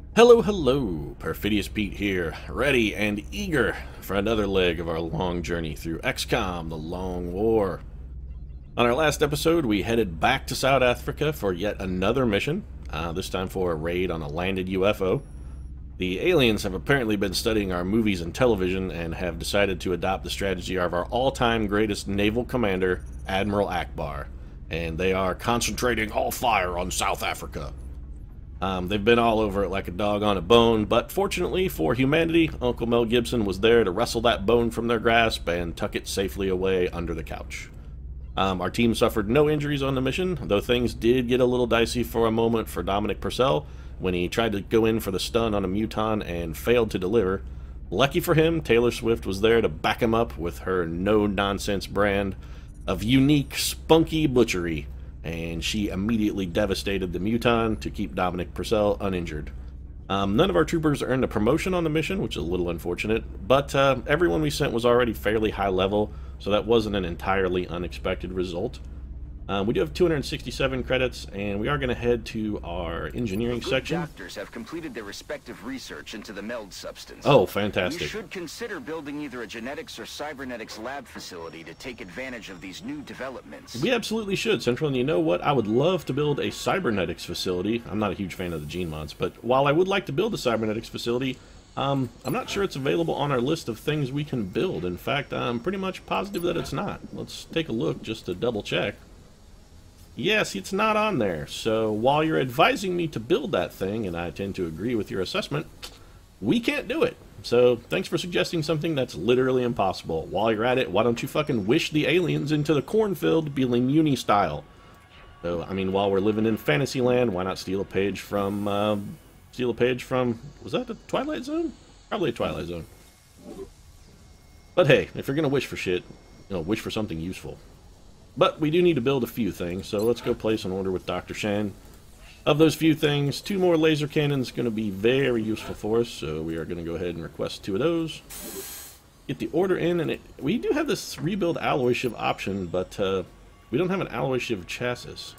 Hello, hello, Perfidious Pete here, ready and eager for another leg of our long journey through XCOM, the Long War. On our last episode, we headed back to South Africa for yet another mission, this time for a raid on a landed UFO. The aliens have apparently been studying our movies and television and have decided to adopt the strategy of our all-time greatest naval commander, Admiral Akbar, and they are concentrating all fire on South Africa. They've been all over it like a dog on a bone, but fortunately for humanity, Uncle Mel Gibson was there to wrestle that bone from their grasp and tuck it safely away under the couch. Our team suffered no injuries on the mission, though things did get a little dicey for a moment for Dominic Purcell when he tried to go in for the stun on a Muton and failed to deliver. Lucky for him, Taylor Swift was there to back him up with her no-nonsense brand of unique, spunky butchery, and she immediately devastated the Muton to keep Dominic Purcell uninjured. None of our troopers earned a promotion on the mission, which is a little unfortunate, but everyone we sent was already fairly high level, so that wasn't an entirely unexpected result. We do have 267 credits, and we are going to head to our engineering section. Doctors have completed their respective research into the meld substance. Oh, fantastic. You should consider building either a genetics or cybernetics lab facility to take advantage of these new developments. We absolutely should, Central, and you know what? I would love to build a cybernetics facility. I'm not a huge fan of the gene mods, but while I would like to build a cybernetics facility, I'm not sure it's available on our list of things we can build. In fact, I'm pretty much positive that it's not. Let's take a look just to double check. Yes, it's not on there. So while you're advising me to build that thing, and I tend to agree with your assessment, we can't do it. So thanks for suggesting something that's literally impossible. While you're at it, why don't you fucking wish the aliens into the cornfield, Beeling Muni style? So, I mean, while we're living in Fantasyland, why not steal a page from, was that the Twilight Zone? Probably a Twilight Zone. But hey, if you're gonna wish for shit, wish for something useful. But we do need to build a few things, so let's go place an order with Dr. Shen. Of those few things, 2 more laser cannons going to be very useful for us, so we are going to go ahead and request 2 of those. Get the order in, and we do have this rebuild alloy shiv option, but we don't have an alloy shiv chassis.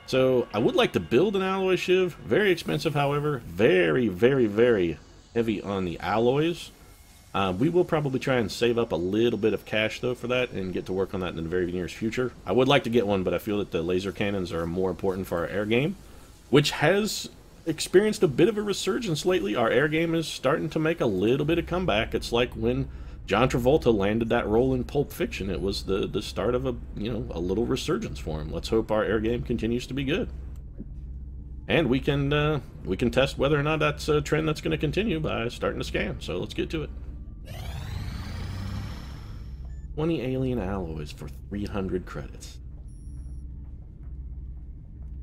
So I would like to build an alloy shiv, very expensive however, very, very, very heavy on the alloys. We will probably try and save up a little bit of cash, though, for that, and get to work on that in the very nearest future. I would like to get one, but I feel that the laser cannons are more important for our air game, which has experienced a bit of a resurgence lately. Our air game is starting to make a little bit of comeback. It's like when John Travolta landed that role in Pulp Fiction. It was the start of a little resurgence for him. Let's hope our air game continues to be good. And we can test whether or not that's a trend that's going to continue by starting to scan. So let's get to it. 20 alien alloys for 300 credits.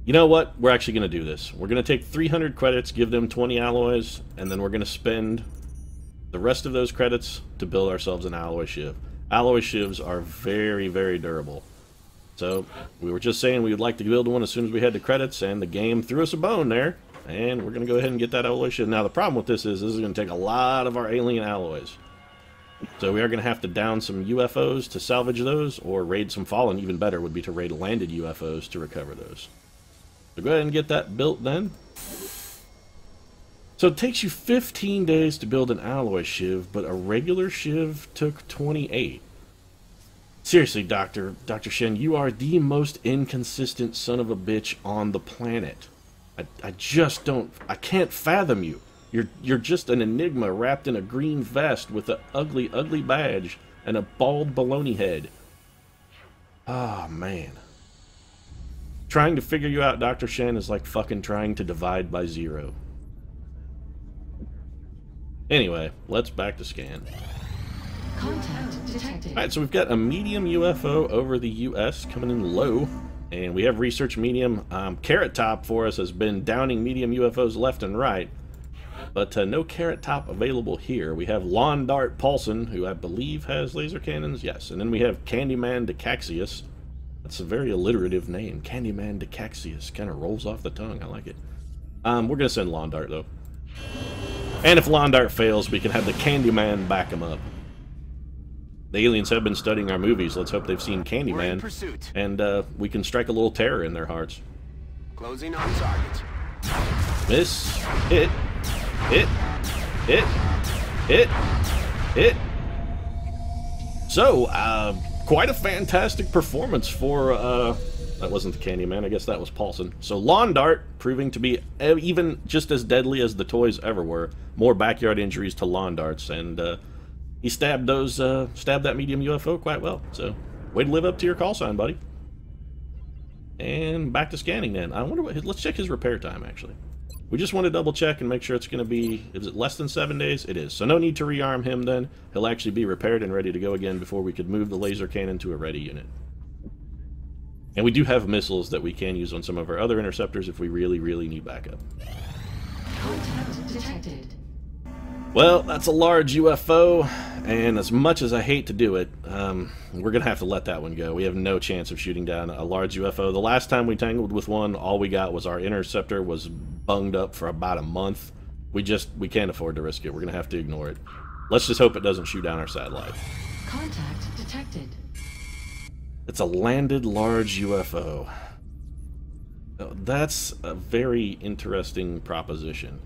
You know what? We're actually going to do this. We're going to take 300 credits, give them 20 alloys, and then we're going to spend the rest of those credits to build ourselves an alloy shiv. Alloy shivs are very, very durable. So, we were just saying we would like to build one as soon as we had the credits, and the game threw us a bone there, and we're going to go ahead and get that alloy shiv. Now, the problem with this is going to take a lot of our alien alloys. So we are going to have to down some UFOs to salvage those, or raid some Fallen. Even better would be to raid landed UFOs to recover those. So go ahead and get that built then. So it takes you 15 days to build an alloy shiv, but a regular shiv took 28. Seriously, Dr. Shen, you are the most inconsistent son of a bitch on the planet. I just don't... I can't fathom you. You're just an enigma wrapped in a green vest with an ugly, ugly badge and a bald baloney head. Ah, man. Trying to figure you out, Dr. Shen, is like fucking trying to divide by 0. Anyway, let's back to scan. Contact detected. Alright, so we've got a medium UFO over the US coming in low, and we have research medium. Carrot Top for us has been downing medium UFOs left and right. But no Carrot Top available here. We have Lawn Dart Paulson, who I believe has laser cannons. Yes, and then we have Candyman Decaxius. That's a very alliterative name. Candyman Decaxius. Kind of rolls off the tongue. I like it. We're going to send Lawn Dart, though. And if Lawn Dart fails, we can have the Candyman back him up. The aliens have been studying our movies. Let's hope they've seen Candyman. And we can strike a little terror in their hearts. Closing on target. Miss. Hit. Hit. So, quite a fantastic performance for, that wasn't the Candyman, I guess that was Paulson. So, Lawn Dart proving to be even just as deadly as the toys ever were. More backyard injuries to Lawn Darts, and he stabbed that medium UFO quite well. So, way to live up to your call sign, buddy. And back to scanning then. I wonder let's check his repair time, actually. We just want to double check and make sure it's going to be, is it less than 7 days? It is. So no need to rearm him then. He'll actually be repaired and ready to go again before we could move the laser cannon to a ready unit. And we do have missiles that we can use on some of our other interceptors if we really, really need backup. Contact detected. Well, that's a large UFO, and as much as I hate to do it, we're going to have to let that one go. We have no chance of shooting down a large UFO. The last time we tangled with one, all we got was our interceptor was bunged up for about a month. We can't afford to risk it. We're going to have to ignore it. Let's just hope it doesn't shoot down our satellite. Contact detected. It's a landed large UFO. That's a very interesting proposition.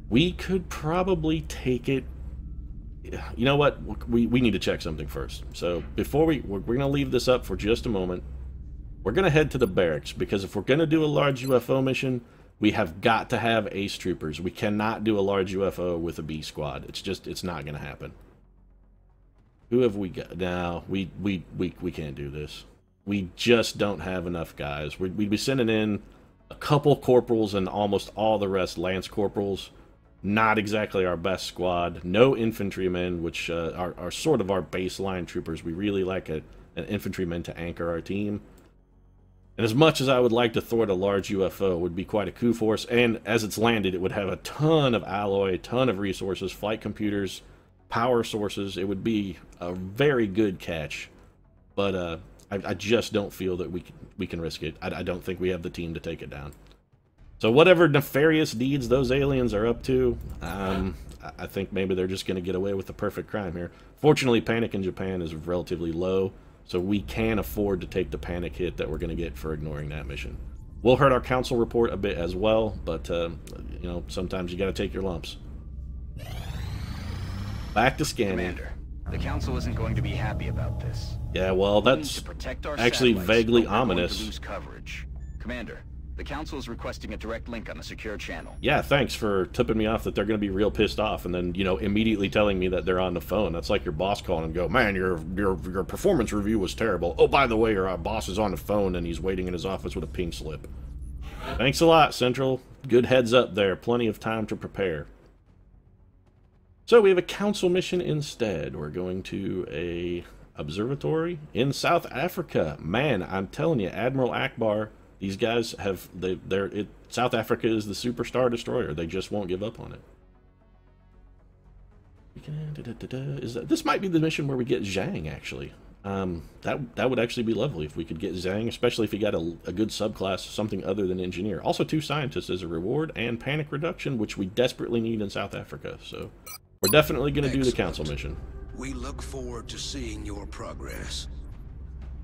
We could probably take it. You know what? We need to check something first. So before we're going to leave this up for just a moment. We're going to head to the barracks, because if we're going to do a large UFO mission, we have got to have ace troopers. We cannot do a large UFO with a B squad. It's not going to happen. Who have we got? No, we can't do this. We just don't have enough guys. We'd be sending in a couple corporals and almost all the rest lance corporals. Not exactly our best squad. No infantrymen, which are sort of our baseline troopers. We really like an infantryman to anchor our team. And as much as I would like to thwart a large UFO, it would be quite a coup force. And as it's landed, it would have a ton of alloy, a ton of resources, flight computers, power sources. It would be a very good catch. But I just don't feel that we can risk it. I don't think we have the team to take it down. So whatever nefarious deeds those aliens are up to, I think maybe they're just going to get away with the perfect crime here. Fortunately, panic in Japan is relatively low, so we can afford to take the panic hit that we're going to get for ignoring that mission. We'll hurt our council report a bit as well, but, you know, sometimes you got to take your lumps. Back to scanning. Commander, the council isn't going to be happy about this. Yeah, well, that's actually vaguely ominous. Lose coverage. Commander, the council is requesting a direct link on a secure channel. Yeah, thanks for tipping me off that they're going to be real pissed off, and then, you know, immediately telling me that they're on the phone. That's like your boss calling and go, man, your performance review was terrible. Oh, by the way, your boss is on the phone and he's waiting in his office with a pink slip. Thanks a lot, Central. Good heads up there. Plenty of time to prepare. So we have a council mission instead. We're going to a observatory in South Africa. Man, I'm telling you, Admiral Akbar, these guys have, South Africa is the superstar destroyer. They just won't give up on it. This might be the mission where we get Zhang, actually. That would actually be lovely if we could get Zhang, especially if he got a good subclass, something other than engineer. Also 2 scientists as a reward, and panic reduction, which we desperately need in South Africa. So we're definitely going to do the council mission. We look forward to seeing your progress.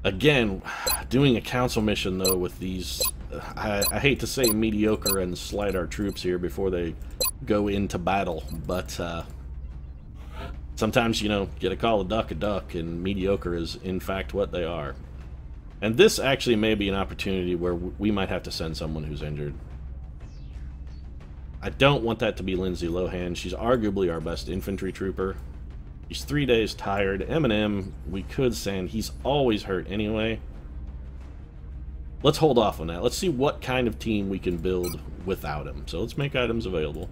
Again, doing a council mission, though, with these... I hate to say mediocre and slight our troops here before they go into battle, but sometimes, you know, get a call a duck, and mediocre is, in fact, what they are. And this actually may be an opportunity where we might have to send someone who's injured. I don't want that to be Lindsay Lohan. She's arguably our best infantry trooper. He's 3 days tired. Eminem, we could send. He's always hurt anyway. Let's hold off on that. Let's see what kind of team we can build without him. So let's make items available.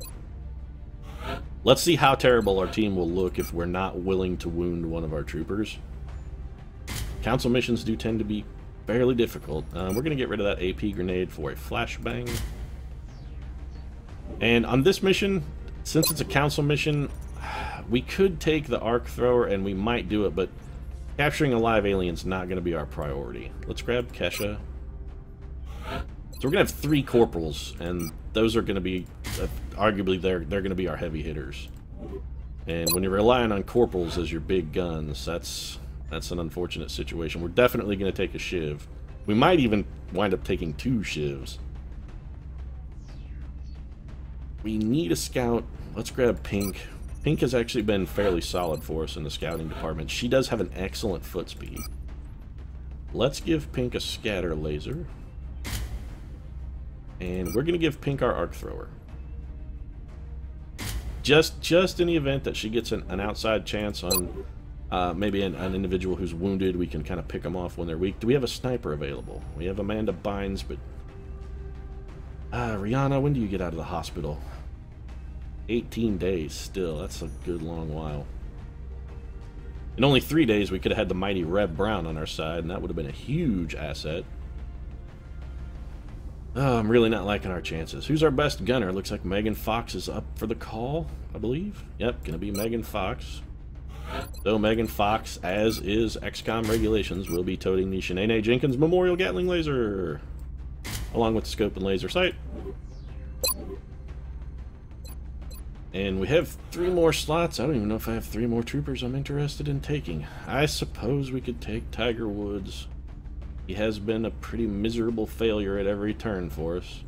Let's see how terrible our team will look if we're not willing to wound one of our troopers. Council missions do tend to be fairly difficult. We're going to get rid of that AP grenade for a flashbang. And on this mission, since it's a council mission, we could take the arc thrower, and we might do it, but capturing a live alien's not going to be our priority. Let's grab Kesha. So we're going to have 3 corporals, and those are going to be, arguably, they're going to be our heavy hitters. And when you're relying on corporals as your big guns, that's an unfortunate situation. We're definitely going to take a Shiv. We might even wind up taking 2 Shivs. We need a scout. Let's grab Pink. Pink has actually been fairly solid for us in the scouting department. She does have an excellent foot speed. Let's give Pink a scatter laser. And we're going to give Pink our arc thrower. Just in the event that she gets an outside chance on maybe an individual who's wounded, we can kind of pick them off when they're weak. Do we have a sniper available? We have Amanda Bynes, but... Rihanna, when do you get out of the hospital? 18 days still. That's a good long while. In only 3 days, we could have had the mighty Reb Brown on our side, and that would have been a huge asset. Oh, I'm really not liking our chances. Who's our best gunner? Looks like Megan Fox is up for the call, I believe. Yep, gonna be Megan Fox. So Megan Fox, as is XCOM regulations, will be toting the Shanae Jenkins Memorial Gatling Laser, along with the scope and laser sight. And we have 3 more slots. I don't even know if I have 3 more troopers I'm interested in taking. I suppose we could take Tiger Woods. He has been a pretty miserable failure at every turn for us.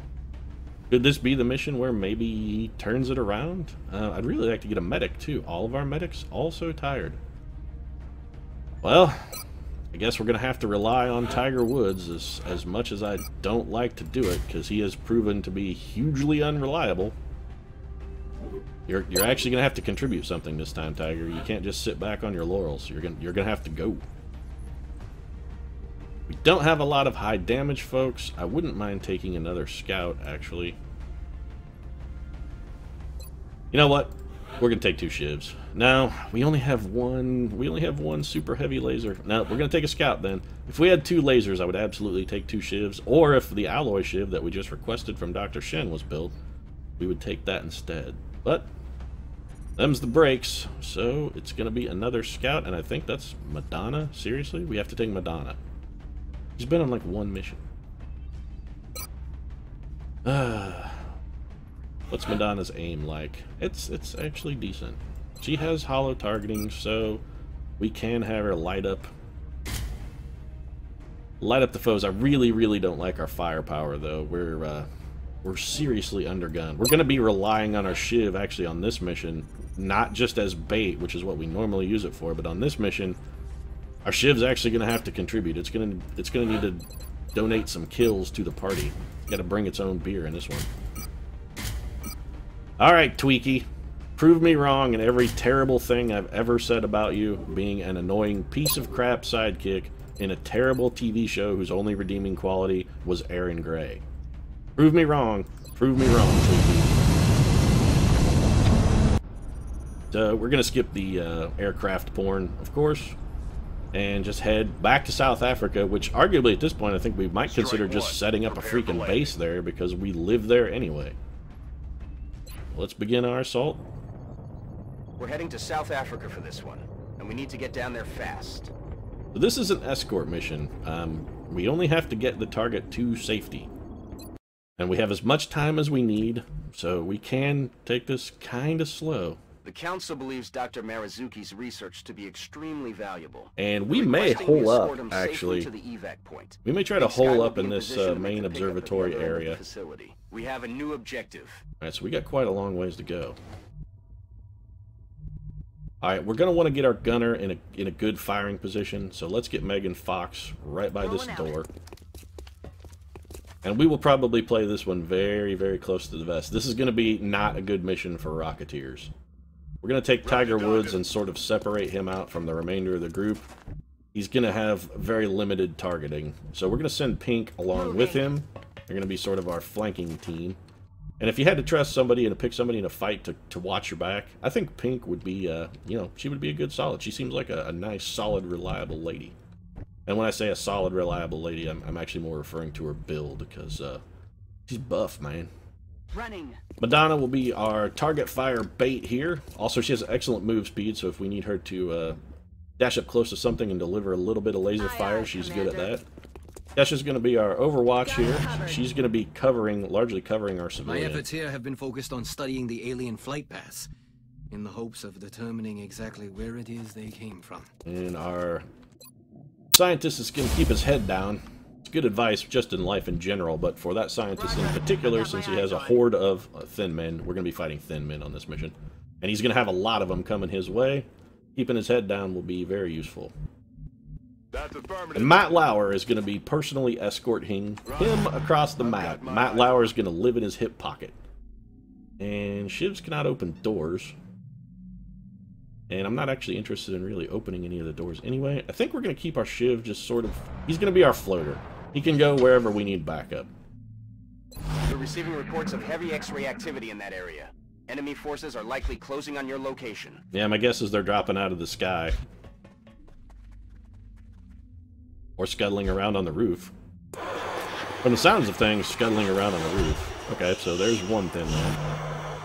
Could this be the mission where maybe he turns it around? I'd really like to get a medic too. All of our medics also tired. Well, I guess we're going to have to rely on Tiger Woods as much as I don't like to do it, because he has proven to be hugely unreliable. You're actually going to have to contribute something this time, Tiger. You can't just sit back on your laurels. You're going to have to go. We don't have a lot of high damage, folks. I wouldn't mind taking another scout, actually. You know what? We're gonna take 2 shivs. No, we only have one super heavy laser. No, we're gonna take a scout then. If we had 2 lasers, I would absolutely take 2 shivs. Or if the alloy shiv that we just requested from Dr. Shen was built, we would take that instead. But them's the breaks, so it's gonna be another scout, and I think that's Madonna. Seriously, we have to take Madonna. She's been on like 1 mission. What's Madonna's aim like? It's actually decent. She has hollow targeting, so we can have her light up the foes. I really don't like our firepower though. We're seriously undergunned. We're gonna be relying on our shiv actually on this mission, not just as bait, which is what we normally use it for, but on this mission our shiv's actually going to have to contribute. It's going to need to donate some kills to the party. Got to bring its own beer in this one. Alright, Tweaky. Prove me wrong in every terrible thing I've ever said about you, being an annoying piece of crap sidekick in a terrible TV show whose only redeeming quality was Aaron Gray. Prove me wrong. Prove me wrong, Tweaky. So, we're going to skip the aircraft porn, of course, and just head back to South Africa, which arguably at this point I think we might consider just setting up a freaking base there because we live there anyway. Let's begin our assault. We're heading to South Africa for this one, and we need to get down there fast. So this is an escort mission. We only have to get the target to safety. And we have as much time as we need, so we can take this kind of slow. The Council believes Dr. Marizuki's research to be extremely valuable. And we may hole up, actually. We may try to hole up in this main observatory area. We have a new objective. Alright, so we got quite a long ways to go. Alright, we're going to want to get our gunner in a good firing position, so let's get Megan Fox right by this door. And we will probably play this one very close to the vest. This is going to be not a good mission for Rocketeers. We're going to take Tiger Woods and sort of separate him out from the remainder of the group. He's going to have very limited targeting. So we're going to send Pink along with him. They're going to be sort of our flanking team. And if you had to trust somebody and to pick somebody in a fight to watch your back, I think Pink would be, you know, she would be a good solid. She seems like a nice, solid, reliable lady. And when I say a solid, reliable lady, I'm actually more referring to her build because she's buff, man. Running. Madonna will be our target fire bait here. Also, she has excellent move speed, so if we need her to dash up close to something and deliver a little bit of laser fire, she's good at that. Dasha's going to be our Overwatch here. She's going to be largely covering our civilian. My efforts here have been focused on studying the alien flight paths, in the hopes of determining exactly where it is they came from. And our scientist is going to keep his head down. It's good advice just in life in general, but for that scientist in particular, since he has a horde of thin men, we're going to be fighting thin men on this mission. And he's going to have a lot of them coming his way. Keeping his head down will be very useful. And Matt Lauer is going to be personally escorting him across the map. Matt Lauer is going to live in his hip pocket. And shivs cannot open doors. And I'm not actually interested in really opening any of the doors anyway. I think we're going to keep our shiv just sort of... He's going to be our floater. He can go wherever we need backup. We're receiving reports of heavy X-ray activity in that area. Enemy forces are likely closing on your location. Yeah, my guess is they're dropping out of the sky. Or scuttling around on the roof. From the sounds of things, scuttling around on the roof. Okay, so there's one thin man.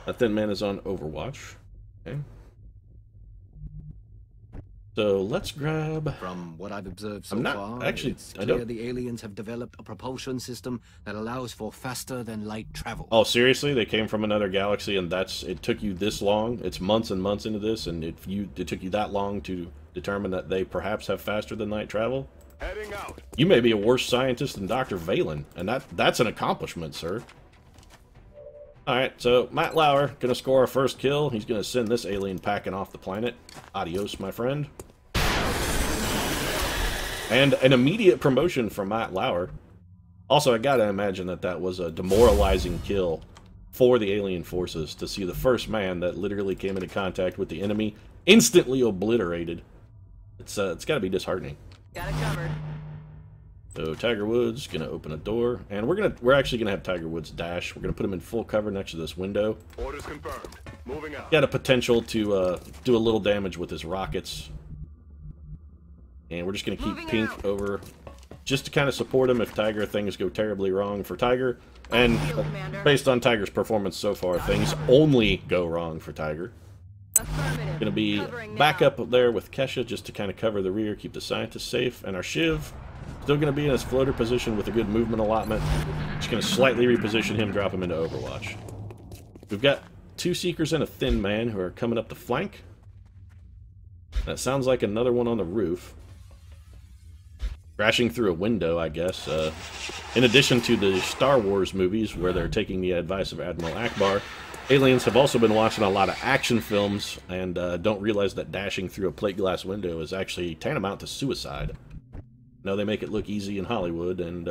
That thin man is on Overwatch. Okay. So let's grab... From what I've observed so far, actually, it's clear the aliens have developed a propulsion system that allows for faster than light travel. Oh, seriously? They came from another galaxy and it took you this long? It's months and months into this, and it took you that long to determine that they perhaps have faster than light travel? Heading out. You may be a worse scientist than Dr. Valen, and that's an accomplishment, sir. Alright, so Matt Lauer gonna score our first kill. He's gonna send this alien packing off the planet. Adios, my friend. And an immediate promotion from Matt Lauer. Also, I gotta imagine that that was a demoralizing kill for the alien forces to see the first man that literally came into contact with the enemy instantly obliterated. It's gotta be disheartening. Got it covered. So Tiger Woods gonna open a door, and we're actually gonna have Tiger Woods dash. We're gonna put him in full cover next to this window. Orders confirmed. Moving out. Got a potential to do a little damage with his rockets. And we're just going to keep Pink over just to kind of support him if Tiger things go terribly wrong for Tiger. And based on Tiger's performance so far, things only go wrong for Tiger. Going to be back up there with Kesha just to kind of cover the rear, keep the scientists safe. And our Shiv, still going to be in his floater position with a good movement allotment. Just going to slightly reposition him, drop him into Overwatch. We've got two Seekers and a Thin Man who are coming up the flank. That sounds like another one on the roof. Crashing through a window, I guess. In addition to the Star Wars movies, where they're taking the advice of Admiral Akbar, aliens have also been watching a lot of action films and don't realize that dashing through a plate glass window is actually tantamount to suicide. No, they make it look easy in Hollywood, and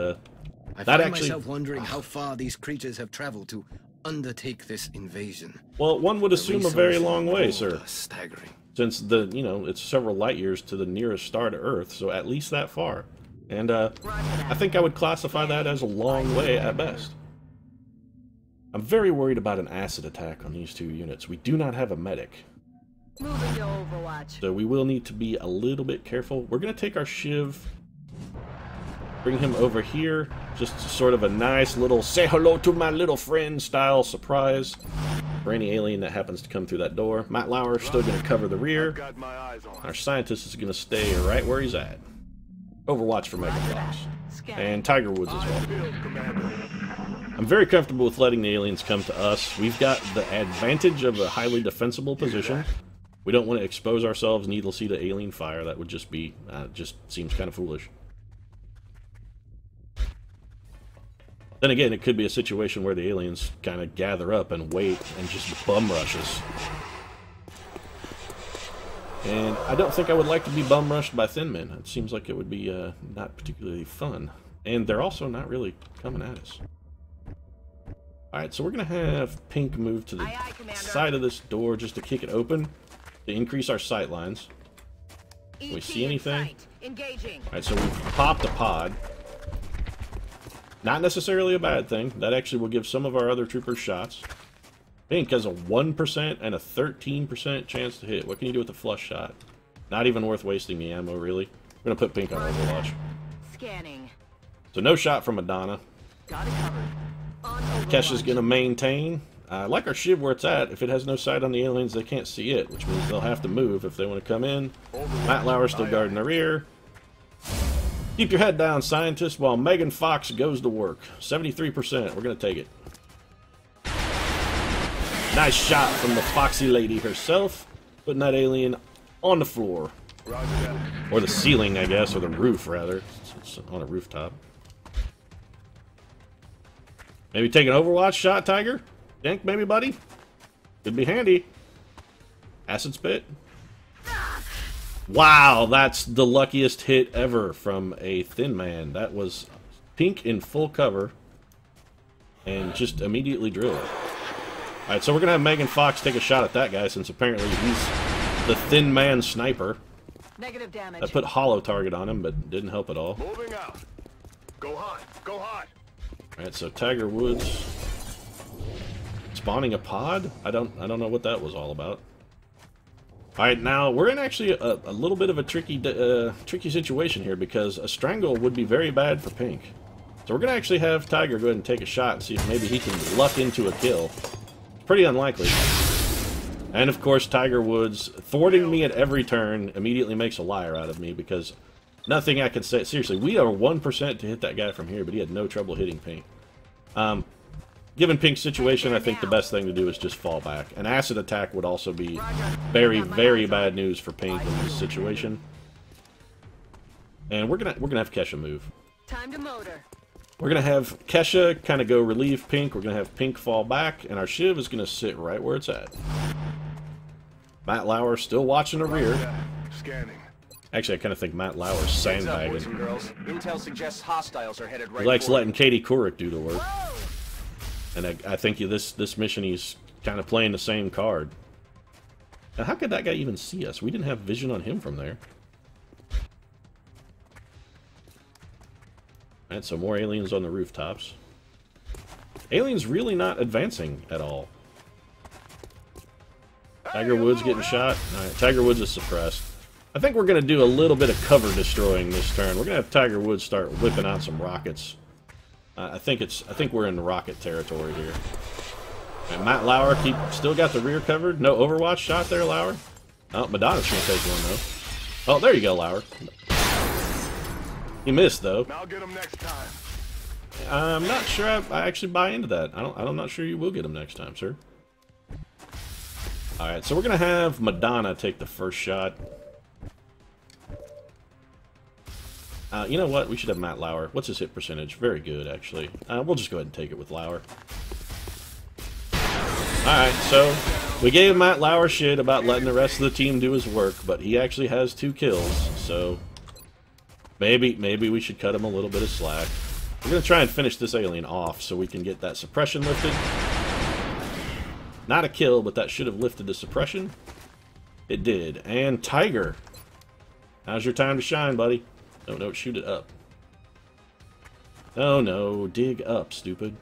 I find myself wondering how far these creatures have traveled to undertake this invasion. Well, one would assume a very long way, sir. Staggering. Since it's several light years to the nearest star to Earth, so at least that far. And I think I would classify that as a long way at best. I'm very worried about an acid attack on these two units. We do not have a medic. Moving to Overwatch. So we will need to be a little bit careful. We're going to take our Shiv, bring him over here, just sort of a nice little say hello to my little friend style surprise for any alien that happens to come through that door. Matt Lauer still going to cover the rear. Our scientist is going to stay right where he's at. Overwatch for Mega Fox. And Tiger Woods as well. I'm very comfortable with letting the aliens come to us. We've got the advantage of a highly defensible position. We don't want to expose ourselves needlessly to alien fire. That would just be, just seems kind of foolish. Then again, it could be a situation where the aliens kind of gather up and wait and just bum rush us. And I don't think I would like to be bum rushed by Thin Men. It seems like it would be not particularly fun. And they're also not really coming at us. Alright, so we're going to have Pink move to the side of this door just to kick it open to increase our sight lines. Can we see anything? Alright, so we've popped a pod. Not necessarily a bad thing. That actually will give some of our other troopers shots. Pink has a 1% and a 13% chance to hit. What can you do with a flush shot? Not even worth wasting the ammo, really. We're going to put Pink on Overwatch. Scanning. So no shot from Madonna. Got it covered. Kesha's going to maintain. Like our Shiv where it's at, if it has no sight on the aliens, they can't see it, which means they'll have to move if they want to come in. Matt Lauer still guarding the rear. Keep your head down, scientist, while Megan Fox goes to work. 73%. We're going to take it. Nice shot from the Foxy lady herself, putting that alien on the floor. Roger that. Or the ceiling, I guess, or the roof, rather. It's on a rooftop. Maybe take an Overwatch shot, Tiger? Think, maybe, buddy? Could be handy. Acid spit. Wow, that's the luckiest hit ever from a Thin Man. That was Pink in full cover. And just immediately drill it. Alright, so we're going to have Megan Fox take a shot at that guy, since apparently he's the Thin Man sniper. Negative damage. I put hollow target on him, but didn't help at all. Moving out. Go hot. Go hot. Alright, so Tiger Woods spawning a pod? I don't know what that was all about. Alright, now we're in actually a little bit of a tricky situation here, because a strangle would be very bad for Pink. So we're gonna actually have Tiger go ahead and take a shot and see if maybe he can luck into a kill. It's pretty unlikely. And of course, Tiger Woods thwarting me at every turn immediately makes a liar out of me, because nothing I can say. Seriously, we are 1% to hit that guy from here, but he had no trouble hitting Pink. Given Pink's situation, I think the best thing to do is just fall back. An acid attack would also be very, very bad news for Pink in this situation. And we're gonna have Kesha move. Time to motor. We're gonna have Kesha kind of go relieve Pink. We're gonna have Pink fall back, and our Shiv is gonna sit right where it's at. Matt Lauer still watching the rear. Yeah. Scanning. Actually, I kind of think Matt Lauer's Heads up, boys sandbagging. and girls. Intel suggests hostiles are headed right He likes for letting Katie Couric do the work. Whoa! And I think this mission he's kind of playing the same card. Now, how could that guy even see us? We didn't have vision on him from there. Alright, so more aliens on the rooftops. Aliens really not advancing at all. Tiger Woods getting shot. Alright, Tiger Woods is suppressed. I think we're going to do a little bit of cover destroying this turn. We're going to have Tiger Woods start whipping out some rockets. I think we're in the rocket territory here. And Matt Lauer still got the rear covered. No Overwatch shot there, Lauer. Oh, Madonna's gonna take one though. Oh, there you go, Lauer. He missed though. Now get him next time. I'm not sure I actually buy into that. I'm not sure you will get him next time, sir. All right, so we're gonna have Madonna take the first shot. You know what? We should have Matt Lauer. What's his hit percentage? Very good, actually. We'll just go ahead and take it with Lauer. Alright, so we gave Matt Lauer shit about letting the rest of the team do his work, but he actually has 2 kills, so maybe we should cut him a little bit of slack. We're going to try and finish this alien off so we can get that suppression lifted. Not a kill, but that should have lifted the suppression. It did. And Tiger, now's your time to shine, buddy. No, shoot it up. Oh no, dig up, stupid.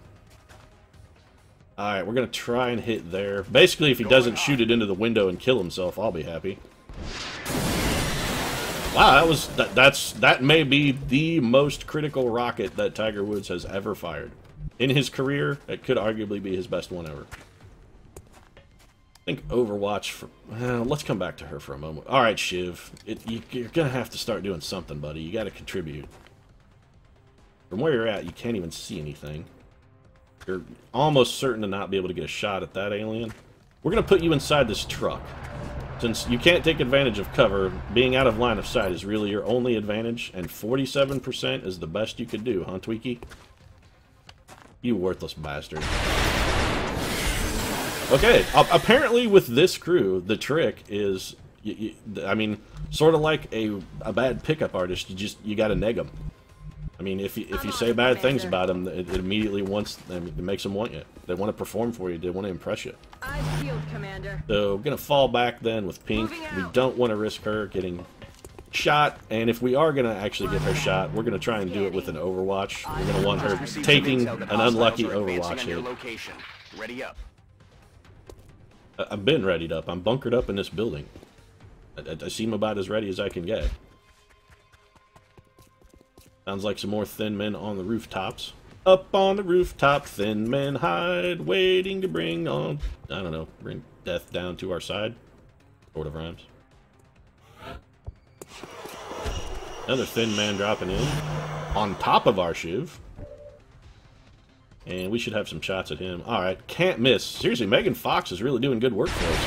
Alright, we're gonna try and hit there. Basically, if he doesn't shoot it into the window and kill himself, I'll be happy. Wow, that may be the most critical rocket that Tiger Woods has ever fired. In his career, it could arguably be his best one ever. I think Overwatch let's come back to her for a moment. Alright, Shiv. You're gonna have to start doing something, buddy. You gotta contribute. From where you're at, you can't even see anything. You're almost certain to not be able to get a shot at that alien. We're gonna put you inside this truck. Since you can't take advantage of cover, being out of line of sight is really your only advantage, and 47% is the best you could do, huh, Tweaky? You worthless bastard. Okay, apparently with this crew, the trick is, I mean, sort of like a bad pickup artist, you gotta neg them. I mean, if you say bad things about them, it immediately it makes them want you. They want to perform for you, they want to impress you. Eyes peeled, Commander. So, we're gonna fall back then with Pink. We don't want to risk her getting shot, and if we are gonna actually get her shot, we're gonna try and do it with an Overwatch. We're gonna want her taking an unlucky Overwatch hit. Ready up. I've been readied up. I'm bunkered up in this building. I seem about as ready as I can get. Sounds like some more thin men on the rooftops. Up on the rooftop, thin men hide, waiting to bring on... I don't know, bring death down to our side. Sort of rhymes. Another thin man dropping in. On top of our Shiv. And we should have some shots at him. Alright, can't miss. Seriously, Megan Fox is really doing good work for us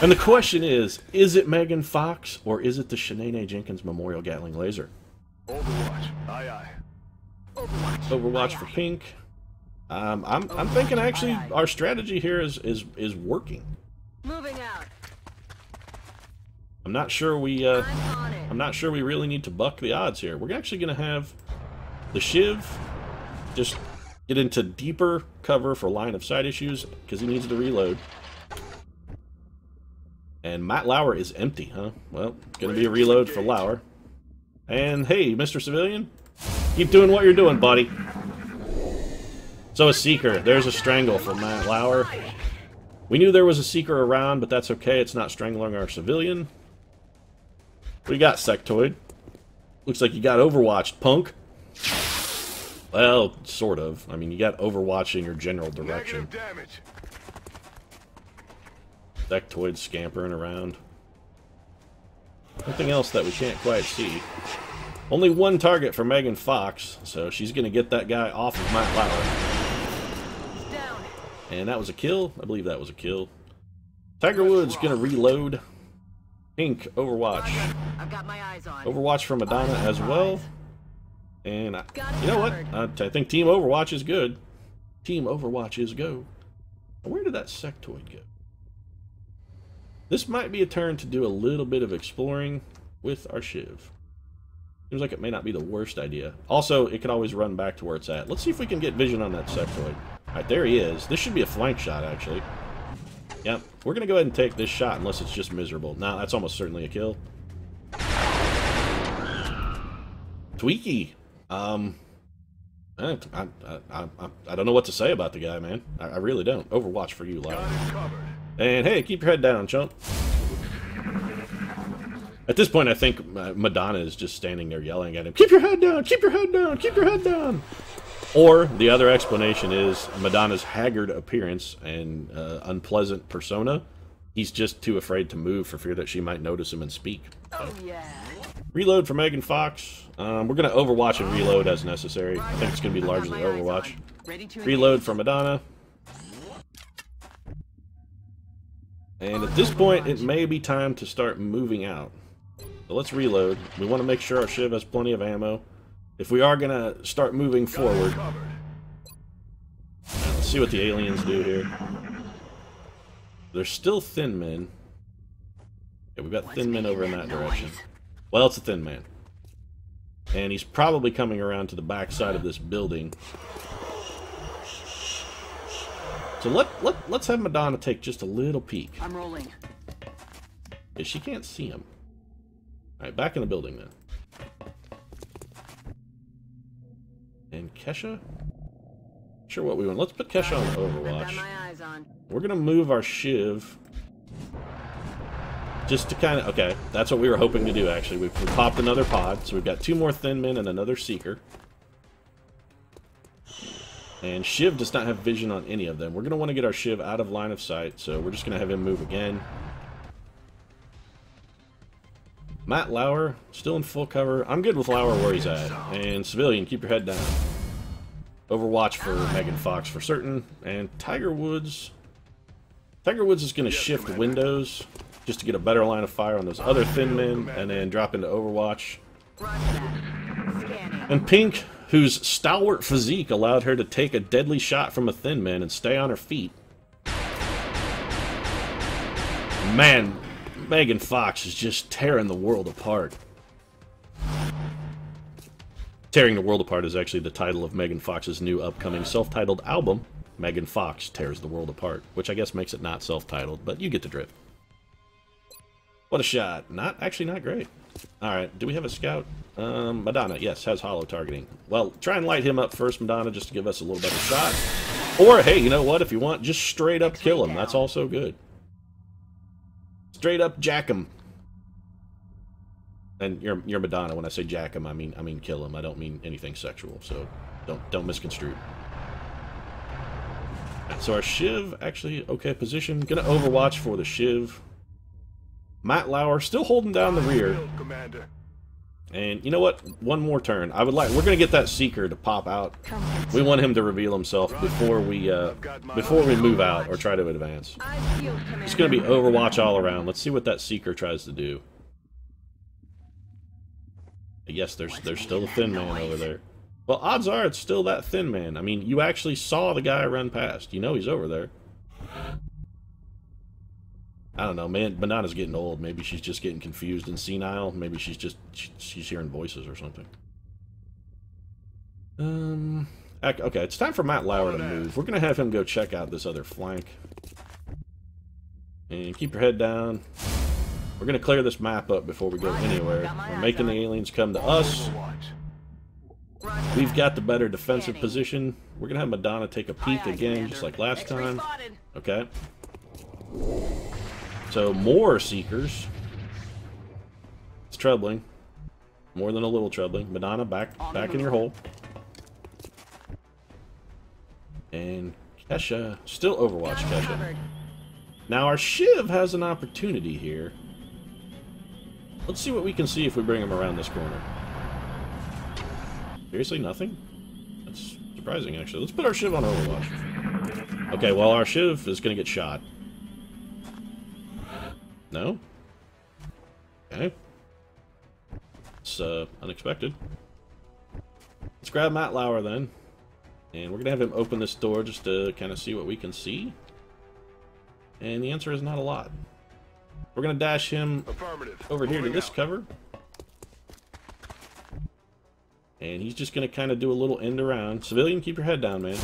And the question is it Megan Fox or is it the Shanae Jenkins Memorial Gatling Laser? Overwatch. Aye, aye. Overwatch for pink. I'm thinking actually our strategy here is working. Moving out. I'm not sure we I'm on it. I'm not sure we really need to buck the odds here. We're actually going to have the Shiv just get into deeper cover for line of sight issues because he needs to reload. And Matt Lauer is empty, huh? Well, going to be a reload for Lauer. And hey, Mr. Civilian, keep doing what you're doing, buddy. So a Seeker. There's a Strangle for Matt Lauer. We knew there was a Seeker around, but that's okay. It's not strangling our civilian. What you got, Sectoid? Looks like you got Overwatched, punk. Well, sort of. I mean, you got Overwatch in your general direction. Negative damage. Sectoid scampering around. Nothing else that we can't quite see. Only one target for Megan Fox, so she's going to get that guy off of Matt Lauer. Down. And that was a kill? I believe that was a kill. Tiger Woods going to reload. Pink, Overwatch. I've got my eyes on. Overwatch for Madonna as well. And you know what? I think Team Overwatch is good. Team Overwatch is go. Where did that Sectoid go? This might be a turn to do a little bit of exploring with our Shiv. Seems like it may not be the worst idea. Also, it could always run back to where it's at. Let's see if we can get vision on that Sectoid. Alright, there he is. This should be a flank shot, actually. Yep, we're going to go ahead and take this shot unless it's just miserable. Nah, that's almost certainly a kill. Tweaky. I don't know what to say about the guy, man. I really don't. Overwatch for you, Lauer. And hey, keep your head down, chump. At this point, I think Madonna is just standing there yelling at him, keep your head down, keep your head down, keep your head down. Or the other explanation is Madonna's haggard appearance and unpleasant persona. He's just too afraid to move for fear that she might notice him and speak. Oh yeah. Reload for Megan Fox. We're going to Overwatch and reload as necessary. I think it's going to be largely Overwatch. Reload for Madonna. And at this point, it may be time to start moving out. So let's reload. We want to make sure our Shiv has plenty of ammo. If we are going to start moving forward, let's see what the aliens do here. There's still thin men. Yeah, we've got thin men over in that direction. Well, it's a thin man. And he's probably coming around to the back side of this building. So let's have Madonna take just a little peek. I'm rolling. Yeah, she can't see him. Alright, back in the building then. And Kesha? Sure what we want. Let's put Kesha on Overwatch. I've got my eyes on. We're gonna move our Shiv. Just to kind of... Okay, that's what we were hoping to do, actually. We popped another pod, so we've got 2 more Thin Men and another Seeker. And Shiv does not have vision on any of them. We're going to want to get our Shiv out of line of sight, so we're just going to have him move again. Matt Lauer, still in full cover. I'm good with Lauer where he's at. And Civilian, keep your head down. Overwatch for Megan Fox for certain. And Tiger Woods... Tiger Woods is going to shift windows just to get a better line of fire on those other Thin Men, and then drop into Overwatch. And Pink, whose stalwart physique allowed her to take a deadly shot from a Thin Man and stay on her feet. Man, Megan Fox is just tearing the world apart. Tearing the World Apart is actually the title of Megan Fox's new upcoming self-titled album, Megan Fox Tears the World Apart, which I guess makes it not self-titled, but you get the drift. What a shot. Actually not great. Alright, do we have a scout? Madonna, yes, has hollow targeting. Well, try and light him up first, Madonna, just to give us a little better shot. Or, hey, you know what? If you want, just straight up kill him. That's also good. Straight up jack him. And you're Madonna. When I say jack him, I mean kill him. I don't mean anything sexual, so don't misconstrue. So our Shiv, actually, okay position. Gonna Overwatch for the Shiv. Matt Lauer still holding down the rear. And you know what? One more turn. We're gonna get that Seeker to pop out. We want him to reveal himself before we move out or try to advance. It's gonna be Overwatch all around. Let's see what that Seeker tries to do. Yes, there's still a Thin Man over there. Well, odds are it's still that Thin Man. I mean, you actually saw the guy run past. You know he's over there. I don't know, man. Banana's getting old. Maybe she's just getting confused and senile. Maybe she's hearing voices or something. Okay, it's time for Matt Lauer to move. We're gonna have him go check out this other flank. And keep your head down. We're gonna clear this map up before we go anywhere. We're making the aliens come to us. We've got the better defensive position. We're gonna have Madonna take a peek again, just like last time. Okay. So, more Seekers. It's troubling. More than a little troubling. Madonna, back in your hole. And Kesha, still Overwatch Kesha. Now, our Shiv has an opportunity here. Let's see what we can see if we bring him around this corner. Seriously, nothing? That's surprising, actually. Let's put our Shiv on Overwatch. Okay, well, our Shiv is going to get shot. No? Okay. It's unexpected. Let's grab Matt Lauer then. And we're going to have him open this door just to kind of see what we can see. And the answer is not a lot. We're going to dash him over here to this cover. And he's just going to kind of do a little end around. Civilian, keep your head down, man.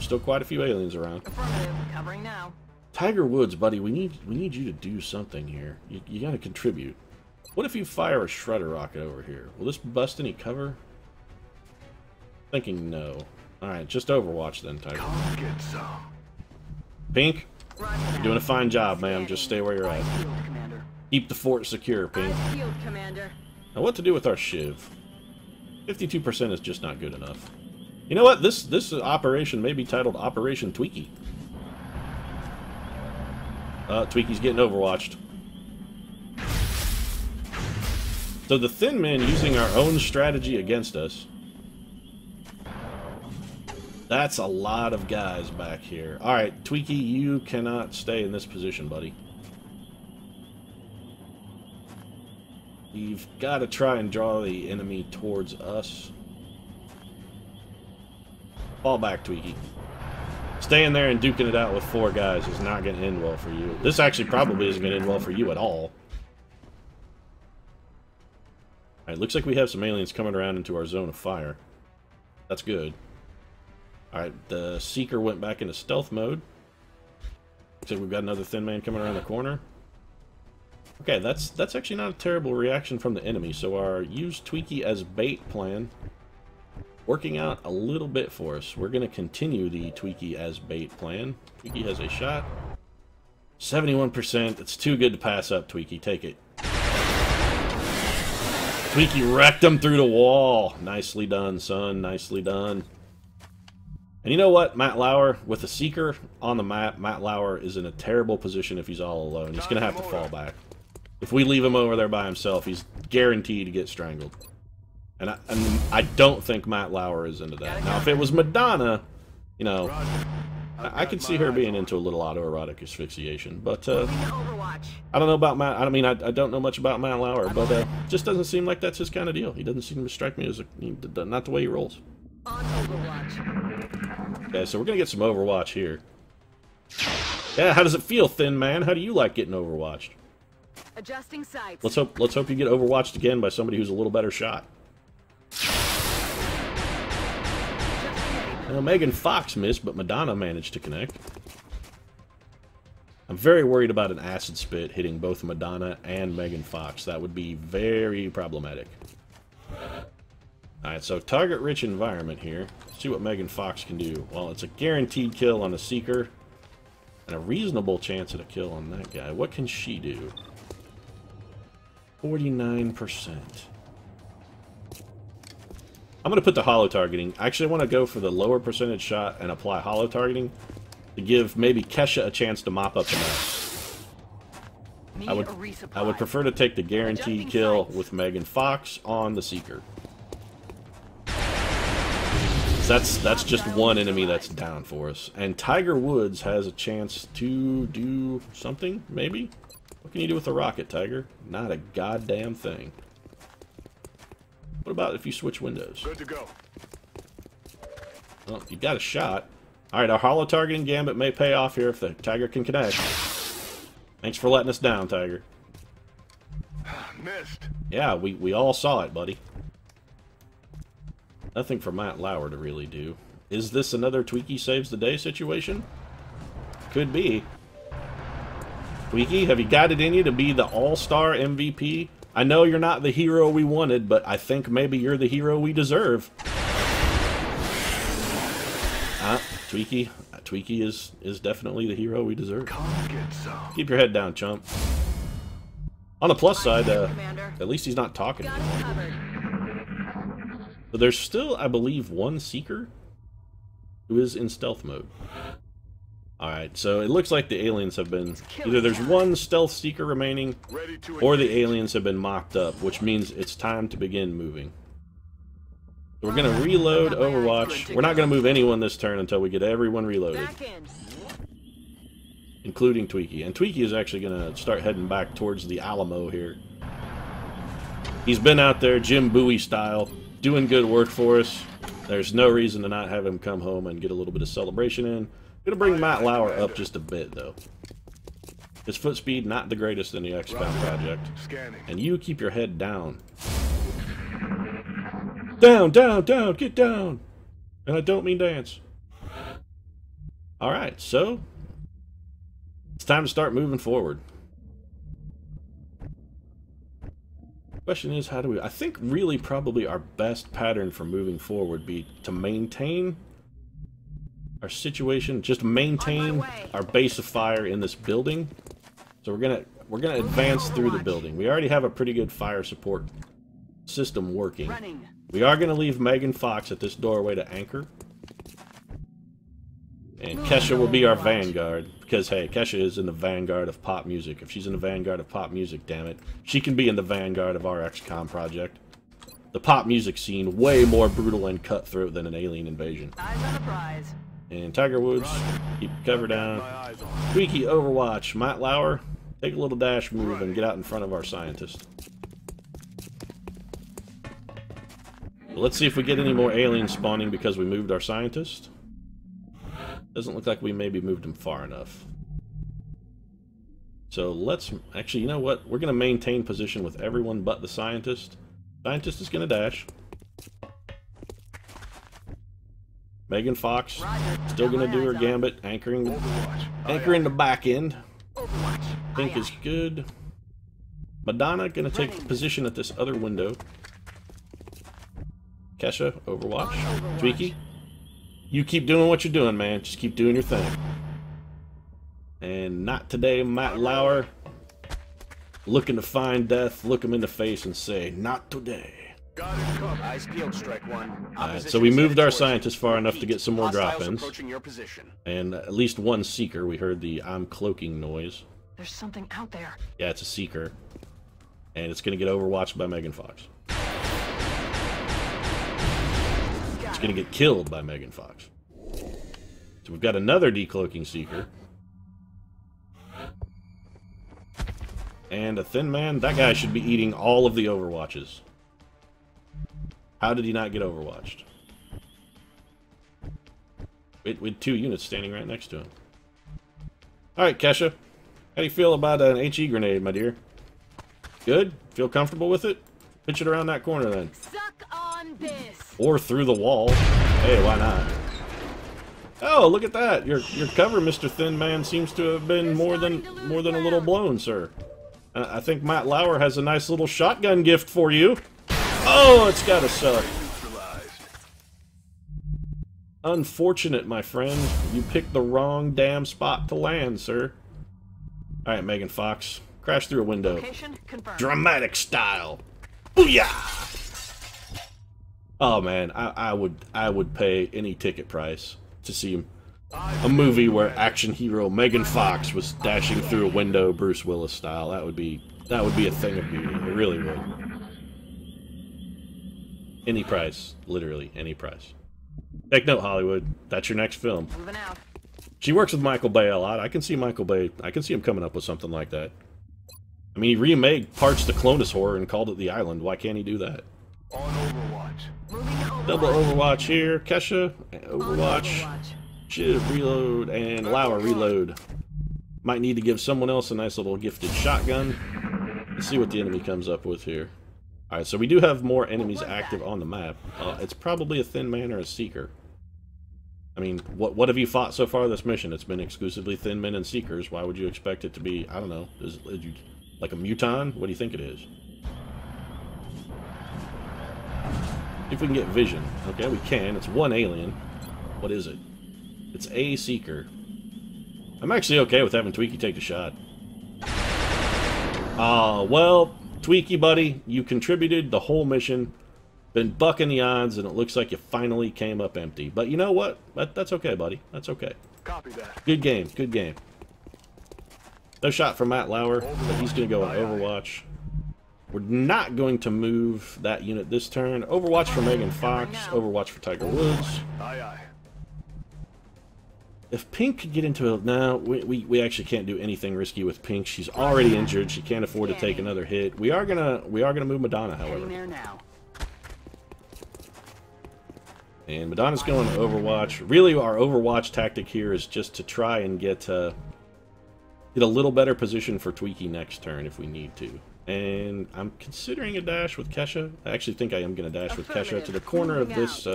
Still quite a few aliens around. Affirmative. Covering now. Tiger Woods, buddy, we need you to do something here. You got to contribute. What if you fire a Shredder rocket over here? Will this bust any cover? Thinking no. All right, just Overwatch then, Tiger. Come get some. Pink, you're doing a fine job, ma'am. Just stay where you're at. Keep the fort secure, Pink. Now, what to do with our Shiv? 52% is just not good enough. You know what? This operation may be titled Operation Tweaky. Tweaky's getting overwatched. So the Thin Men using our own strategy against us. That's a lot of guys back here. Alright, Tweaky, you cannot stay in this position, buddy. You've got to try and draw the enemy towards us. Fall back, Tweaky. Staying there and duking it out with 4 guys is not going to end well for you. This actually probably isn't going to end well for you at all. Alright, looks like we have some aliens coming around into our zone of fire. That's good. Alright, the Seeker went back into stealth mode. Looks like we've got another Thin Man coming around the corner. Okay, that's actually not a terrible reaction from the enemy. So our use Tweaky as bait plan working out a little bit for us. We're going to continue the Tweaky as bait plan. Tweaky has a shot. 71%. It's too good to pass up, Tweaky. Take it. Tweaky wrecked him through the wall. Nicely done, son. Nicely done. And you know what? Matt Lauer, with the Seeker on the map, Matt Lauer is in a terrible position if he's all alone. He's going to have to fall back. If we leave him over there by himself, he's guaranteed to get strangled. And I don't think Matt Lauer is into that. Now, if it was Madonna, you know, I could see her being into a little autoerotic asphyxiation. But, I don't know about Matt. I mean, I don't know much about Matt Lauer, but just doesn't seem like that's his kind of deal. He doesn't seem to strike me as not the way he rolls. Okay, so we're going to get some Overwatch here. Yeah, how does it feel, Thin Man? How do you like getting Overwatched? Adjusting sights. Let's hope you get overwatched again by somebody who's a little better shot. Well, Megan Fox missed, but Madonna managed to connect. I'm very worried about an acid spit hitting both Madonna and Megan Fox. That would be very problematic. Alright, so target-rich environment here. Let's see what Megan Fox can do. Well, it's a guaranteed kill on the Seeker, and a reasonable chance at a kill on that guy. What can she do? 49%. I'm going to put the holo targeting. Actually, I want to go for the lower percentage shot and apply holo targeting to give maybe Kesha a chance to mop up the mess. Need I would a resupply. I would prefer to take the guaranteed Adjusting kill sights. with Megan Fox on the Seeker. That's just one enemy that's down for us. And Tiger Woods has a chance to do something, maybe? What can you do with a rocket, Tiger? Not a goddamn thing. What about if you switch windows? Good to go. Well, you got a shot. Alright, our holo targeting gambit may pay off here if the Tiger can connect. Thanks for letting us down, Tiger. Missed. Yeah, we all saw it, buddy. Nothing for Matt Lauer to really do. Is this another Tweaky saves the day situation? Could be. Tweaky, have you got it in you to be the all-star MVP? I know you're not the hero we wanted, but I think maybe you're the hero we deserve. Tweaky. Tweaky is definitely the hero we deserve. Come get some. Keep your head down, chump. On the plus side, Commander. at least he's not talking Got anymore. it covered. But there's still, I believe, one Seeker who is in stealth mode. Alright, so it looks like the aliens have been... Either there's one stealth Seeker remaining, Ready to or the engage. aliens have been mocked up, which means it's time to begin moving. So we're going to reload Overwatch. We're not going to move anyone this turn until we get everyone reloaded, Back in. including Tweaky. And Tweaky is actually going to start heading back towards the Alamo here. He's been out there Jim Bowie style, doing good work for us. There's no reason to not have him come home and get a little bit of celebration in. Gonna bring Matt Lauer up just a bit, though. His foot speed, not the greatest in the XCOM project. Scanning. And you keep your head down. Down, down, down, get down! And I don't mean dance. Alright, so... it's time to start moving forward. Question is, how do we... I think really probably our best pattern for moving forward would be to maintain our situation, just maintain our base of fire in this building. So we're gonna advance through the building. We already have a pretty good fire support system working. Running. We are gonna leave Megan Fox at this doorway to anchor. And Kesha will be our vanguard, because hey, Kesha is in the vanguard of pop music. If she's in the vanguard of pop music, damn it, she can be in the vanguard of our XCOM project. The pop music scene, way more brutal and cutthroat than an alien invasion. Eyes on the prize. And Tiger Woods, keep your cover down. My eyes on. Tweaky, Overwatch. Matt Lauer, take a little dash move and get out in front of our scientist. Let's see if we get any more aliens spawning because we moved our scientist. Doesn't look like we maybe moved him far enough. So let's... actually, you know what? We're going to maintain position with everyone but the scientist. Scientist is going to dash. Megan Fox, still going to do her gambit, anchoring the back end. Overwatch. I think is good. Madonna going to take position at this other window. Kesha, Overwatch. Tweaky, you keep doing what you're doing, man. Just keep doing your thing. And not today, Matt Lauer. Looking to find death, look him in the face and say, not today. Got it covered. Eyes peeled, Strike One. Alright, so we moved our scientists far enough to get some more Hostiles drop-ins. approaching your position. And at least one Seeker. We heard the I'm cloaking noise. There's something out there. Yeah, it's a Seeker. And it's going to get overwatched by Megan Fox. It's going to get killed by Megan Fox. So we've got another decloaking Seeker. And a Thin Man. That guy should be eating all of the Overwatches. How did he not get overwatched? With two units standing right next to him. Alright, Kesha. How do you feel about an HE grenade, my dear? Good? Feel comfortable with it? Pitch it around that corner then. Suck on this. Or through the wall. Hey, why not? Oh, look at that! Your cover, Mr. Thin Man, seems to have been more than a little blown, sir. I think Matt Lauer has a nice little shotgun gift for you. Oh, it's gotta suck. Unfortunate, my friend. You picked the wrong damn spot to land, sir. Alright, Megan Fox. Crash through a window. Location confirmed. Dramatic style. Booyah! Oh man, I would pay any ticket price to see a movie where action hero Megan Fox was dashing through a window Bruce Willis style. That would be a thing of beauty. It really would. Any price. Literally, any price. Take note, Hollywood. That's your next film. Moving out. She works with Michael Bay a lot. I can see Michael Bay. I can see him coming up with something like that. I mean, he remade parts to Clonus Horror and called it The Island. Why can't he do that? On Overwatch. Moving to Overwatch. Double Overwatch here. Kesha, On Overwatch. Shiv, reload, and Lauer, reload. Might need to give someone else a nice little gifted shotgun. Let's see what the enemy comes up with here. Alright, so we do have more enemies active on the map. It's probably a Thin Man or a Seeker. I mean, what have you fought so far this mission? It's been exclusively Thin Men and Seekers. Why would you expect it to be, I don't know, is you, like a Muton? What do you think it is? If we can get vision. Okay, we can. It's one alien. What is it? It's a Seeker. I'm actually okay with having Tweaky take the shot. Well, Tweaky, buddy, you contributed the whole mission. Been bucking the odds, and it looks like you finally came up empty. But you know what? That's okay, buddy. That's okay. Copy that. Good game. Good game. No shot from Matt Lauer, but he's going to go on Overwatch. We're not going to move that unit this turn. Overwatch for Megan Fox. Overwatch for Tiger Woods. Aye, aye. If Pink could get into a... No, we actually can't do anything risky with Pink. She's already injured. She can't afford to take another hit. We are gonna move Madonna, however. Heading there now. And Madonna's going to Overwatch. Really, our Overwatch tactic here is just to try and get a little better position for Tweaky next turn if we need to. And I'm considering a dash with Kesha. I actually think I am going to dash with Kesha to the corner of this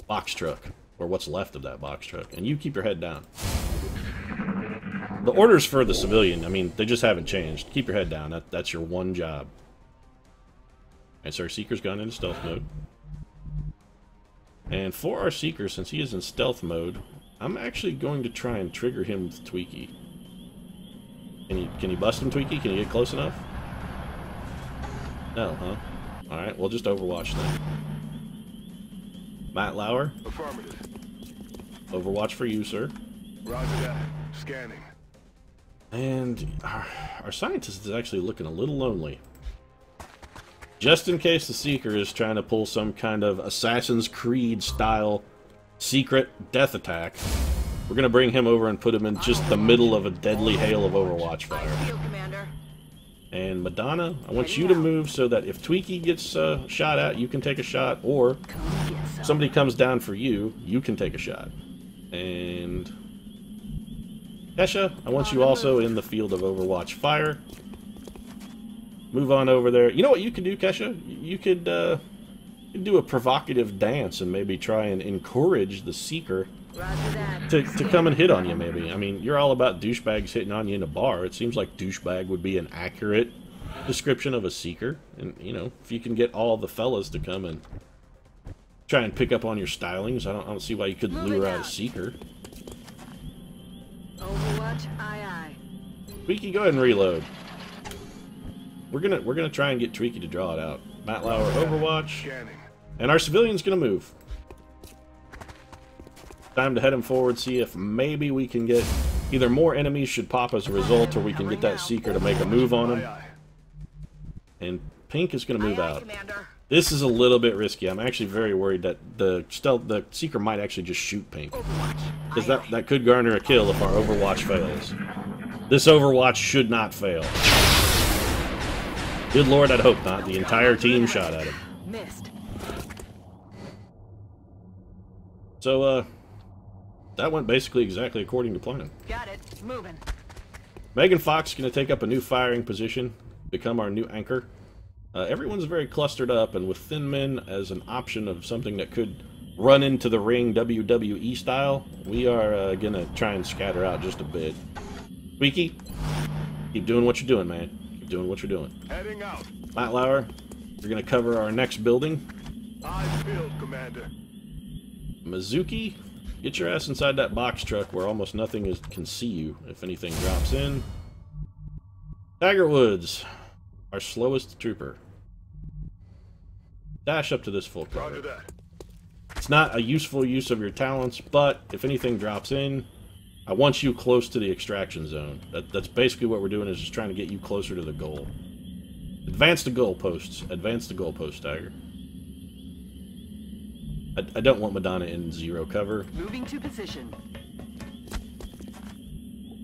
box truck. Or what's left of that box truck. And you keep your head down. The orders for the civilian, I mean, they just haven't changed. Keep your head down. That's your one job. Alright, so our Seeker's gone into stealth mode. And for our Seeker, since he is in stealth mode, I'm actually going to try and trigger him with Tweaky. Can you bust him, Tweaky? Can you get close enough? No, huh? Alright, we'll just Overwatch then. Matt Lauer? Affirmative. Overwatch for you, sir. Roger that. Scanning. And our scientist is actually looking a little lonely. Just in case the Seeker is trying to pull some kind of Assassin's Creed style secret death attack, we're going to bring him over and put him in just the middle of a deadly hail of Overwatch fire. And Madonna, I want you to move so that if Tweaky gets shot at, you can take a shot, or somebody comes down for you, you can take a shot. And Kesha, I want you also in the field of Overwatch fire. Move on over there. You know what you could do, Kesha? You could do a provocative dance and maybe try and encourage the Seeker to come and hit on you, maybe. I mean, you're all about douchebags hitting on you in a bar. It seems like douchebag would be an accurate description of a Seeker. And, you know, if you can get all the fellas to come and try and pick up on your stylings, I don't see why you couldn't lure out a Seeker. Overwatch, aye aye. Tweaky, go ahead and reload. We're gonna try and get Tweaky to draw it out. Matt Lauer, Overwatch. Scanning. And our civilian's gonna move. Time to head him forward, see if maybe we can get... Either more enemies should pop as a result, or we can get that Seeker to make a move on him. And Pink is gonna move out. This is a little bit risky. I'm actually very worried that the Seeker might actually just shoot Pink. Because that could garner a kill if our Overwatch fails. This Overwatch should not fail. Good lord, I'd hope not. The entire team shot at him. Missed. So, that went basically exactly according to plan. Got it. Moving. Megan Fox is going to take up a new firing position, become our new anchor. Everyone's very clustered up, and with Thin Men as an option of something that could run into the ring WWE style, we are going to try and scatter out just a bit. Tweaky, keep doing what you're doing, man. Keep doing what you're doing. Heading out. Matt Lauer, you're going to cover our next building. Eyes peeled, Commander. Mizuki, get your ass inside that box truck where almost nothing can see you if anything drops in. Tiger Woods, our slowest trooper. Dash up to this full cover. Roger that. It's not a useful use of your talents, but if anything drops in, I want you close to the extraction zone. That's basically what we're doing, is just trying to get you closer to the goal. Advance the goalposts. Advance the goalpost, Tiger. I don't want Madonna in zero cover. Moving to position.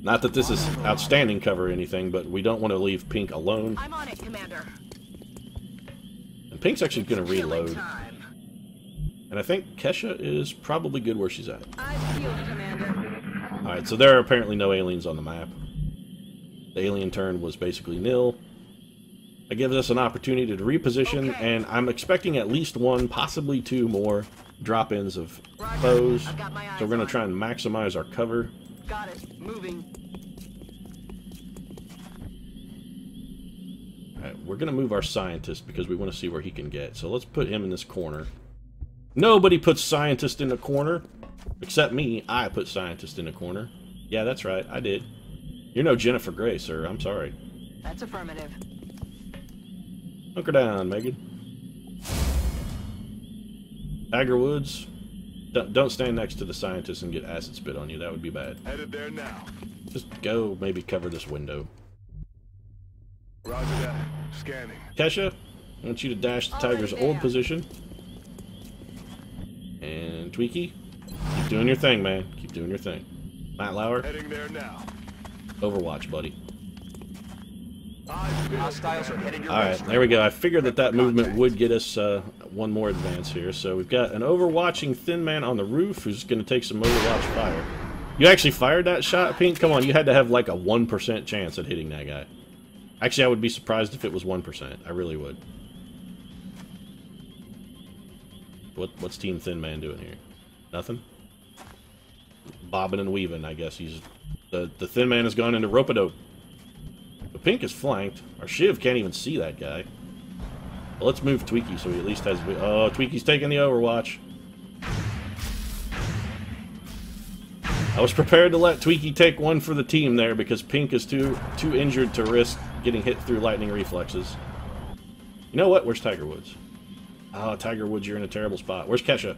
Not that this is outstanding cover or anything, but we don't want to leave Pink alone. I'm on it, Commander. And Pink's actually going to Killing reload. time. And I think Kesha is probably good where she's at. I've healed, Commander. Alright, so there are apparently no aliens on the map. The alien turn was basically nil. It gives us an opportunity to reposition, Okay. and I'm expecting at least one, possibly two more drop-ins of Roger. foes. I've got my eyes So we're going to on. try and maximize our cover. Got it. Moving. Alright, we're going to move our scientist because we want to see where he can get. So let's put him in this corner. Nobody puts scientist in a corner. Except me. I put scientist in a corner. Yeah, that's right. I did. You're no Jennifer Grey, sir. I'm sorry. That's affirmative. Hunker down, Megan. Tiger Woods. Don't stand next to the scientist and get acid spit on you. That would be bad. Headed there now. Just go maybe cover this window. Roger that. Scanning. Kesha, I want you to dash to Already Tiger's there. old position. And Tweaky, keep doing your thing, man. Keep doing your thing. Matt Lauer, Heading there now. Overwatch, buddy. I've built, Hostiles are headed your Alright, there we go. I figured that movement would get us one more advance here. So we've got an overwatching Thin Man on the roof who's going to take some Overwatch fire. You actually fired that shot, Pink? Come on, you had to have like a 1% chance at hitting that guy. Actually, I would be surprised if it was 1%. I really would. What's Team Thin Man doing here? Nothing? Bobbing and weaving, I guess. The Thin Man has gone into rope-a-dope. But Pink is flanked. Our Shiv can't even see that guy. Well, let's move Tweaky so he at least has... Oh, Tweaky's taking the Overwatch. I was prepared to let Tweaky take one for the team there because Pink is too injured to risk getting hit through lightning reflexes. You know what? Where's Tiger Woods? Oh, Tiger Woods, you're in a terrible spot. Where's Kesha?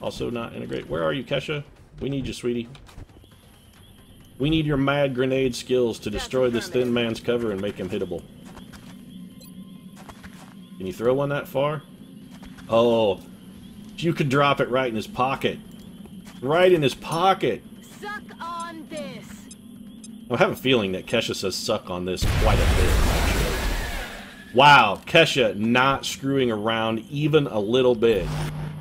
Also not in a great... Where are you, Kesha? We need you, sweetie. We need your mad grenade skills to destroy this Thin Man's cover and make him hittable. Can you throw one that far? Oh, you could drop it right in his pocket. Right in his pocket. Suck on this. I have a feeling that Kesha says suck on this quite a bit, actually. Wow, Kesha not screwing around even a little bit.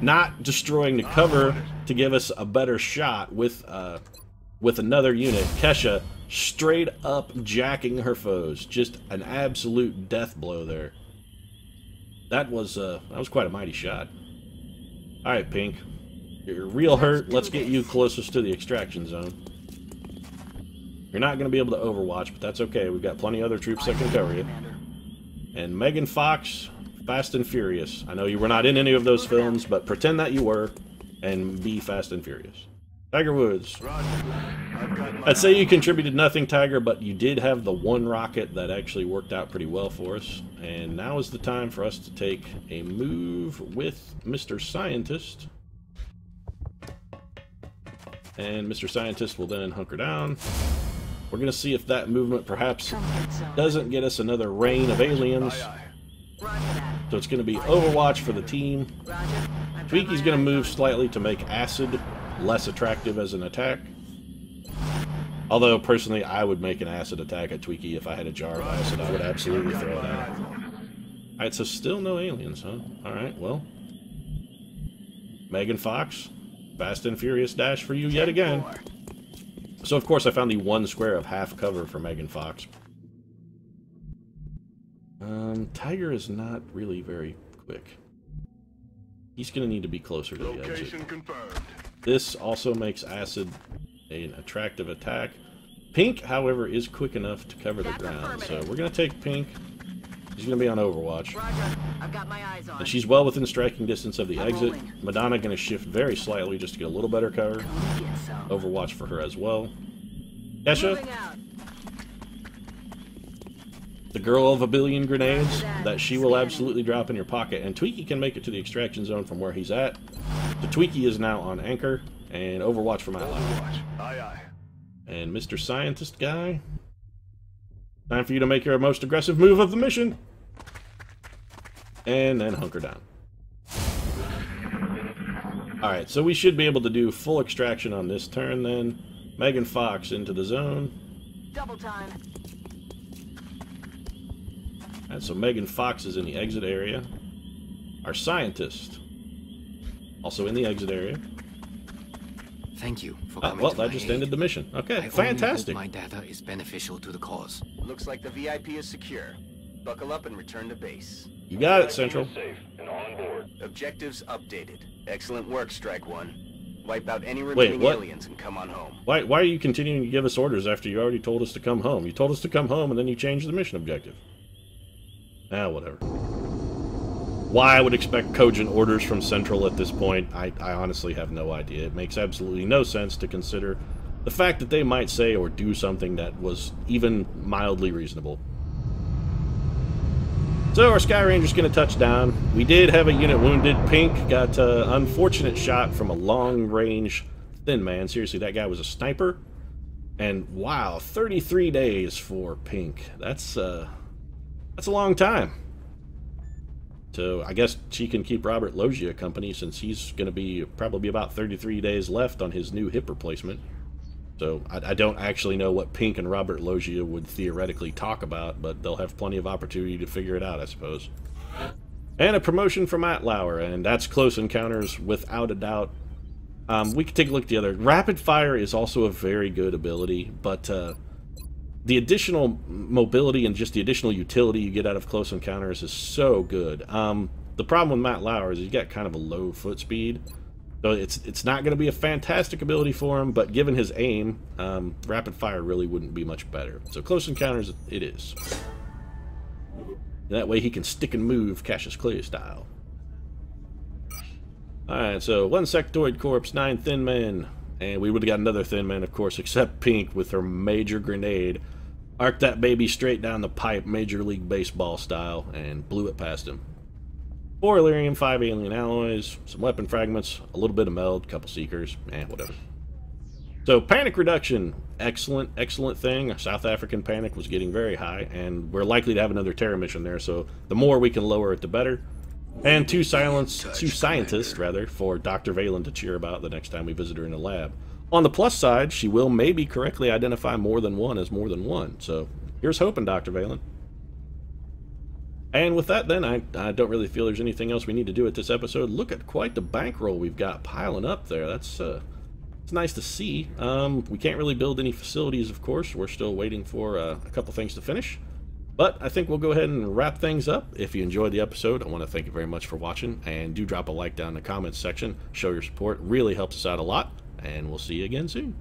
Not destroying the cover to give us a better shot with another unit. Kesha straight up jacking her foes. Just an absolute death blow there. That was quite a mighty shot. Alright, Pink. You're real hurt. Let's get you closest to the extraction zone. You're not going to be able to overwatch, but that's okay. We've got plenty of other troops that can cover you. And Megan Fox, Fast and Furious. I know you were not in any of those films, but pretend that you were, and be Fast and Furious. Tiger Woods. I'd say you contributed nothing, Tiger, but you did have the one rocket that actually worked out pretty well for us. And now is the time for us to take a move with Mr. Scientist. And Mr. Scientist will then hunker down. We're going to see if that movement perhaps doesn't get us another rain of aliens. So it's going to be Overwatch for the team. Tweaky's going to move slightly to make Acid less attractive as an attack. Although, personally, I would make an Acid attack at Tweaky if I had a jar of Acid. I would absolutely throw it at him. Alright, so still no aliens, huh? Alright, well. Megan Fox, Fast and Furious dash for you yet again. So, of course, I found the one square of half cover for Megan Fox. Tiger is not really very quick. He's going to need to be closer to the exit. Location confirmed. This also makes Acid an attractive attack. Pink, however, is quick enough to cover the ground. So we're going to take Pink. She's going to be on Overwatch. Roger. I've got my eyes on. And she's well within striking distance of the I'm exit. rolling. Madonna going to shift very slightly just to get a little better cover. Get some. Overwatch for her as well. Kesha, Moving out. the girl of a billion grenades that she will absolutely drop in your pocket. And Tweaky can make it to the extraction zone from where he's at. The Tweaky is now on anchor, and Overwatch for my life. Overwatch. Aye, aye. And Mr. Scientist guy, time for you to make your most aggressive move of the mission. And then hunker down. Alright, so we should be able to do full extraction on this turn then. Megan Fox into the zone. Double time. And so Megan Fox is in the exit area. Our scientist, also in the exit area. Thank you for coming Well, to that my just aid. ended the mission. Okay, I fantastic. only hope my data is beneficial to the cause. Looks like the VIP is secure. Buckle up and return to base. You got it, Central. Safe and on board. Objectives updated. Excellent work, Strike One. Wipe out any remaining what? aliens and come on home. Why are you continuing to give us orders after you already told us to come home? You told us to come home and then you changed the mission objective. Ah, whatever. Why I would expect cogent orders from Central at this point, I honestly have no idea. It makes absolutely no sense to consider the fact that they might say or do something that was even mildly reasonable. So our Sky Ranger's going to touch down. We did have a unit wounded. Pink got an unfortunate shot from a long-range thin man. Seriously, that guy was a sniper. And wow, 33 days for Pink. That's a long time. So I guess she can keep Robert Loggia company since he's going to be probably about 33 days left on his new hip replacement. So I don't actually know what Pink and Robert Loggia would theoretically talk about, but they'll have plenty of opportunity to figure it out, I suppose. And a promotion for Matt Lauer, and that's Close Encounters without a doubt. We can take a look at the other. Rapid Fire is also a very good ability, but the additional mobility and just the additional utility you get out of Close Encounters is so good. The problem with Matt Lauer is he's got kind of a low foot speed. So it's not going to be a fantastic ability for him, but given his aim, Rapid Fire really wouldn't be much better. So Close Encounters, it is. That way he can stick and move Cassius Clay style. Alright, so 1 Sectoid Corpse, 9 Thin Men. And we would have got another Thin Man, of course, except Pink with her major grenade. Arced that baby straight down the pipe, Major League Baseball style, and blew it past him. 4 Illyrium, 5 Alien Alloys, some weapon fragments, a little bit of meld, couple Seekers, whatever. So, Panic Reduction, excellent, excellent thing. Our South African Panic was getting very high, and we're likely to have another Terra mission there, so the more we can lower it, the better. And two scientists, for Dr. Valen to cheer about the next time we visit her in the lab. On the plus side, she will maybe correctly identify more than one as more than one, so here's hoping, Dr. Valen. And with that, then, I don't really feel there's anything else we need to do at this episode. Look at quite the bankroll we've got piling up there. That's it's nice to see. We can't really build any facilities, of course. We're still waiting for a couple things to finish. But I think we'll go ahead and wrap things up. If you enjoyed the episode, I want to thank you very much for watching. And do drop a like down in the comments section. Show your support. Really helps us out a lot. And we'll see you again soon.